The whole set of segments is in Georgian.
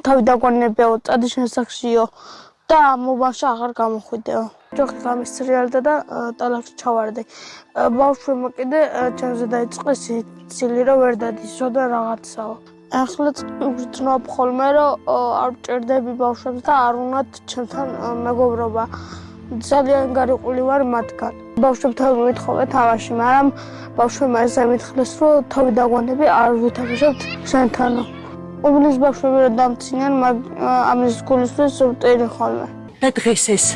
თავი დაგვანებიო, წადი შესახშიო და მობილში აღარ გამოხვიდეო. ჯოხი გამისრიალდა და ტალახში ჩავარდი. ბავშვებმა კიდე ჩემზე დაიწყეს ცილი რომ ვერ დადისო და რაღაცაო. ახლა ვგრძნობ ხოლმე რომ არ ვჭირდები ბავშვებს და არ უნდათ ჩემთან მეგობრობა. ძალიან გარიყული ვარ მათგან. ბავშვებთან მithხოვე თამაში, მაგრამ ბავშვებმა ესე მითხრეს რომ თავი დაგვანები არ ვითამაშებთ შენთანო. უბნის ბავშვები რომ დამცინან, ამის გულისთვის ვტირი ხოლმე. და დღეს ეს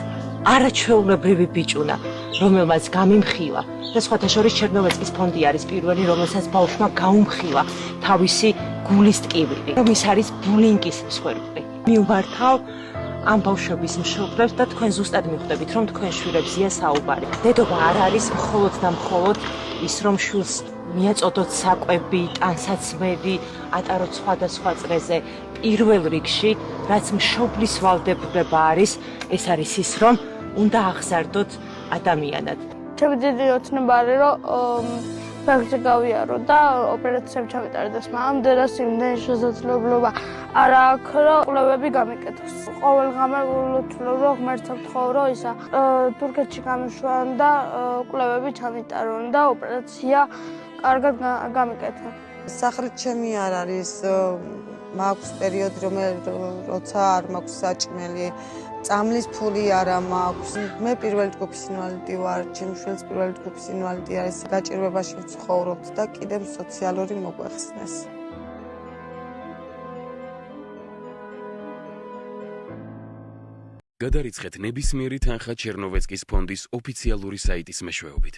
არაჩვეულებრივი ბიჭუნა, რომელმაც გამიმხილა და სხვათა შორის ჩერნოვეცკის ფონდი არის პირველი, რომელსაც ბავშვმა გაუმხილა თავისი გულის ტკივილი, რომ ის არის ბულინგის მსხვერპლი. მივმართავ ამ ბავშვების მშობლებს და თქვენ ზუსტად მიხვდებით, რომ თქვენ შვილებზეა საუბარი. დედობა არ არის მხოლოდ და მხოლოდ ის, რომ შვილს მიაწოდოთ საკვები, ტანსაცმელი, ატაროთ სხვადასხვა წრეზე. პირველ რიგში, რაც მშობლის ვალდებულება არის, ეს არის ის, რომ უნდა აღზარდოთ ადამიანად. ჩემი დიდი ოცნება არის, რომ ფეხზე გავიარო და ოპერაციამ ჩამეტარდეს, მაგრამ დედას იმდენი შესაძლებლობა არ აქვს, რომ კვლევები გამიკეთოს. ყოველ ღამე ვულოცვლობ, რომ ღმერთს ვთხოვ, რომ ისა თურქეთში გამიშვან და კვლევები ჩამეტარონ და ოპერაცია კარგად გამიკეთონ. სახლით ჩემი არ არის, მაქვს პერიოდი, როცა არ მაქვს საჭმელი, წამლის ფული არა მაქვს. მე პირველი ჯგუფის ინვალიდი ვარ, ჩემი შვილიც პირველი ჯგუფის ინვალიდი არის, გაჭირვებაში ვცხოვრობთ და კიდევ სოციალური მოგვეხსნეს. გადარიცხეთ ნებისმიერი თანხა ჩერნოვეცკის ფონდის ოფიციალური საიტის მეშვეობით.